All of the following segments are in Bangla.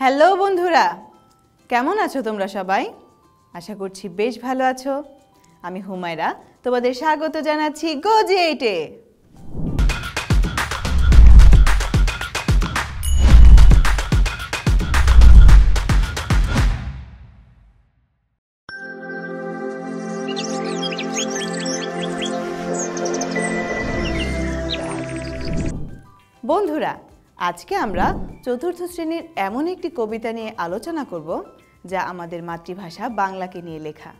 হ্যালো বন্ধুরা, কেমন আছো তোমরা সবাই? আশা করছি বেশ ভালো আছো। আমি হুমায়রা তোমাদের স্বাগত জানাচ্ছি গো-জি-8-এ। বন্ধুরা, আজকে আমরা চতুর্থ শ্রেণীর এমন একটি কবিতা নিয়ে আলোচনা করব যা আমাদের মাতৃভাষা বাংলাকে নিয়ে লেখা।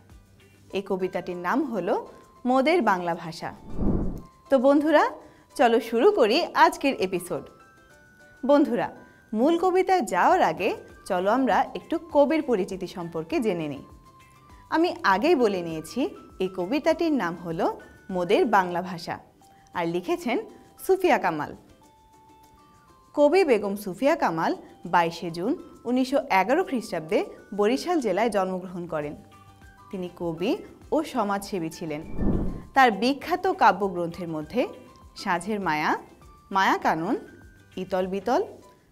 এই কবিতাটির নাম হলো মোদের বাংলা ভাষা। তো বন্ধুরা, চলো শুরু করি আজকের এপিসোড। বন্ধুরা, মূল কবিতায় যাওয়ার আগে চলো আমরা একটু কবির পরিচিতি সম্পর্কে জেনে নিই। আমি আগেই বলে নিয়েছি এই কবিতাটির নাম হলো মোদের বাংলা ভাষা, আর লিখেছেন সুফিয়া কামাল। কবি বেগম সুফিয়া কামাল 22শে জুন 1911 খ্রিস্টাব্দে বরিশাল জেলায় জন্মগ্রহণ করেন। তিনি কবি ও সমাজসেবী ছিলেন। তার বিখ্যাত কাব্যগ্রন্থের মধ্যে সাঁঝের মায়া, মায়া কানন, ইতল বিতল,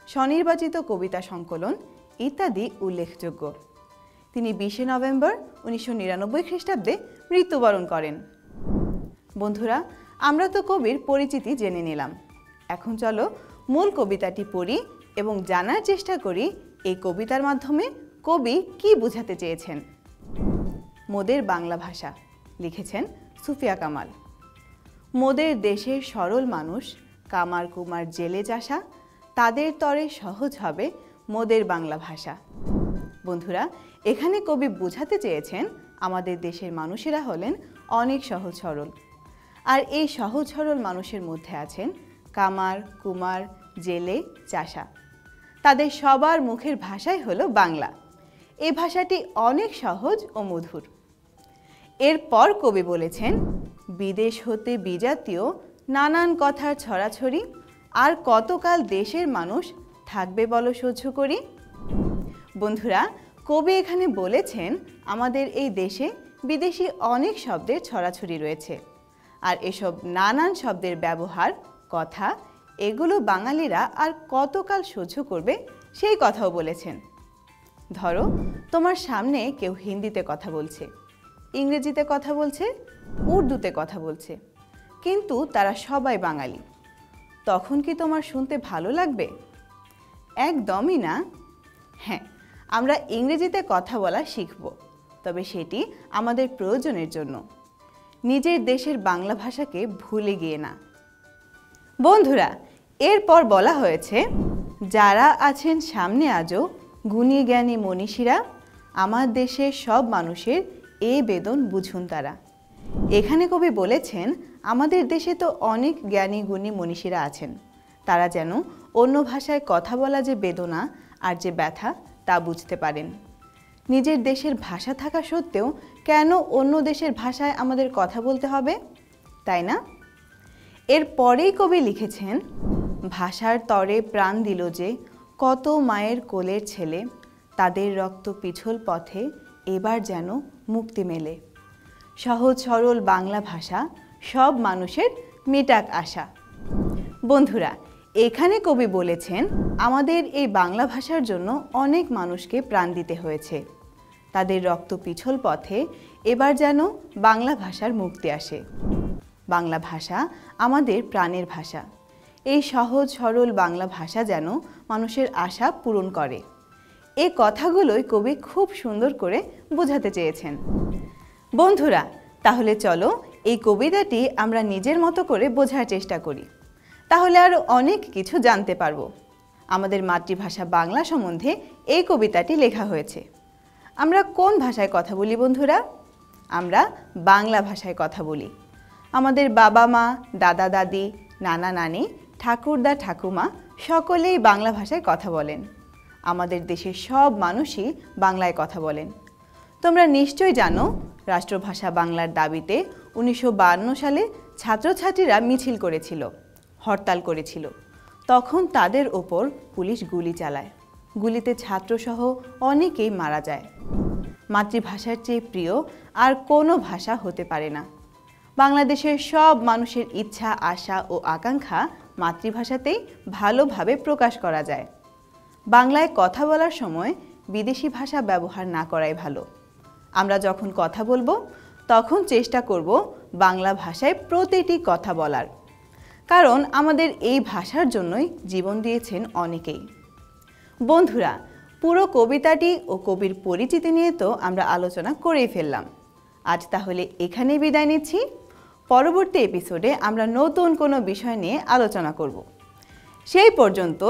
স্বনির্বাচিত কবিতা সংকলন ইত্যাদি উল্লেখযোগ্য। তিনি 20শে নভেম্বর 1999 খ্রিস্টাব্দে মৃত্যুবরণ করেন। বন্ধুরা, আমরা তো কবির পরিচিতি জেনে নিলাম। এখন চলো মূল কবিতাটি পড়ি এবং জানার চেষ্টা করি এই কবিতার মাধ্যমে কবি কি বোঝাতে চেয়েছেন। মোদের বাংলা ভাষা, লিখেছেন সুফিয়া কামাল। মোদের দেশের সরল মানুষ, কামার কুমার জেলে চাষা, তাদের তরে সহজ হবে মোদের বাংলা ভাষা। বন্ধুরা, এখানে কবি বোঝাতে চেয়েছেন আমাদের দেশের মানুষেরা হলেন অনেক সহজ সরল, আর এই সহজ সরল মানুষের মধ্যে আছেন কামার কুমার জেলে চাষা। তাদের সবার মুখের ভাষাই হলো বাংলা। এই ভাষাটি অনেক সহজ ও মধুর। এরপর কবি বলেছেন, বিদেশ হতে বিজাতীয় নানান কথার ছড়াছড়ি, আর কতকাল দেশের মানুষ থাকবে বলো সহ্য করি। বন্ধুরা, কবি এখানে বলেছেন আমাদের এই দেশে বিদেশি অনেক শব্দের ছড়াছড়ি রয়েছে, আর এসব নানান শব্দের ব্যবহার, কথা, এগুলো বাঙালিরা আর কতকাল সহ্য করবে সেই কথাও বলেছেন। ধরো, তোমার সামনে কেউ হিন্দিতে কথা বলছে, ইংরেজিতে কথা বলছে, উর্দুতে কথা বলছে, কিন্তু তারা সবাই বাঙালি। তখন কি তোমার শুনতে ভালো লাগবে? একদমই না। হ্যাঁ, আমরা ইংরেজিতে কথা বলা শিখব, তবে সেটি আমাদের প্রয়োজনের জন্য, নিজের দেশের বাংলা ভাষাকে ভুলে গিয়ে না। বন্ধুরা, এরপর বলা হয়েছে, যারা আছেন সামনে আজও গুণী জ্ঞানী মনীষীরা, আমার দেশের সব মানুষের এ বেদন বুঝুন তারা। এখানে কবি বলেছেন আমাদের দেশে তো অনেক জ্ঞানী গুণী মনীষীরা আছেন, তারা যেন অন্য ভাষায় কথা বলা যে বেদনা আর যে ব্যথা তা বুঝতে পারেন। নিজের দেশের ভাষা থাকা সত্ত্বেও কেন অন্য দেশের ভাষায় আমাদের কথা বলতে হবে, তাই না? এরপরেই কবি লিখেছেন, ভাষার তরে প্রাণ দিল যে কত মায়ের কোলের ছেলে, তাদের রক্ত পিছল পথে এবার যেন মুক্তি মেলে। সহজ সরল বাংলা ভাষা সব মানুষের মেটাক আশা। বন্ধুরা, এখানে কবি বলেছেন আমাদের এই বাংলা ভাষার জন্য অনেক মানুষকে প্রাণ দিতে হয়েছে, তাদের রক্ত পিছল পথে এবার যেন বাংলা ভাষার মুক্তি আসে। বাংলা ভাষা আমাদের প্রাণের ভাষা। এই সহজ সরল বাংলা ভাষা যেন মানুষের আশা পূরণ করে। এই কথাগুলোই কবি খুব সুন্দর করে বোঝাতে চেয়েছেন। বন্ধুরা, তাহলে চলো এই কবিতাটি আমরা নিজের মতো করে বোঝার চেষ্টা করি, তাহলে আরও অনেক কিছু জানতে পারবো। আমাদের মাতৃভাষা বাংলা সম্বন্ধে এই কবিতাটি লেখা হয়েছে। আমরা কোন ভাষায় কথা বলি বন্ধুরা? আমরা বাংলা ভাষায় কথা বলি। আমাদের বাবা মা, দাদা দাদি, নানা নানি, ঠাকুরদা ঠাকুমা সকলেই বাংলা ভাষায় কথা বলেন। আমাদের দেশের সব মানুষই বাংলায় কথা বলেন। তোমরা নিশ্চয়ই জানো, রাষ্ট্রভাষা বাংলার দাবিতে 1952 সালে ছাত্রছাত্রীরা মিছিল করেছিল, হরতাল করেছিল। তখন তাদের ওপর পুলিশ গুলি চালায়। গুলিতে ছাত্রসহ অনেকেই মারা যায়। মাতৃভাষার চেয়ে প্রিয় আর কোনো ভাষা হতে পারে না। বাংলাদেশের সব মানুষের ইচ্ছা, আশা ও আকাঙ্ক্ষা মাতৃভাষাতেই ভালোভাবে প্রকাশ করা যায়। বাংলায় কথা বলার সময় বিদেশি ভাষা ব্যবহার না করাই ভালো। আমরা যখন কথা বলবো তখন চেষ্টা করব বাংলা ভাষায় প্রতিটি কথা বলার, কারণ আমাদের এই ভাষার জন্যই জীবন দিয়েছেন অনেকেই। বন্ধুরা, পুরো কবিতাটি ও কবির পরিচিতি নিয়ে তো আমরা আলোচনা করেই ফেললাম। আজ তাহলে এখানেই বিদায় নিচ্ছি। পরবর্তী এপিসোডে আমরা নতুন কোনো বিষয় নিয়ে আলোচনা করব। সেই পর্যন্ত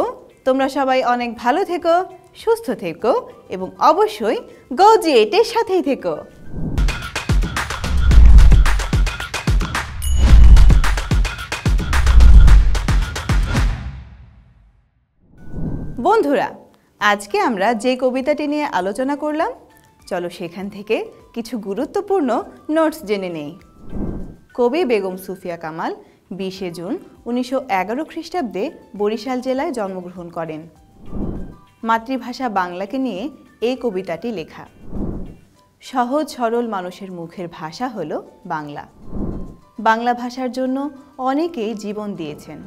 তোমরা সবাই অনেক ভালো থেকো, সুস্থ থেকো এবং অবশ্যই গো জি8-এর সাথেই থেকো। বন্ধুরা, আজকে আমরা যে কবিতাটি নিয়ে আলোচনা করলাম, চলো সেখান থেকে কিছু গুরুত্বপূর্ণ নোটস জেনে নেই। কবি বেগম সুফিয়া কামাল 20শে জুন 1911 খ্রিস্টাব্দে বরিশাল জেলায় জন্মগ্রহণ করেন। মাতৃভাষা বাংলাকে নিয়ে এই কবিতাটি লেখা। সহজ সরল মানুষের মুখের ভাষা হলো বাংলা। বাংলা ভাষার জন্য অনেকেই জীবন দিয়েছেন।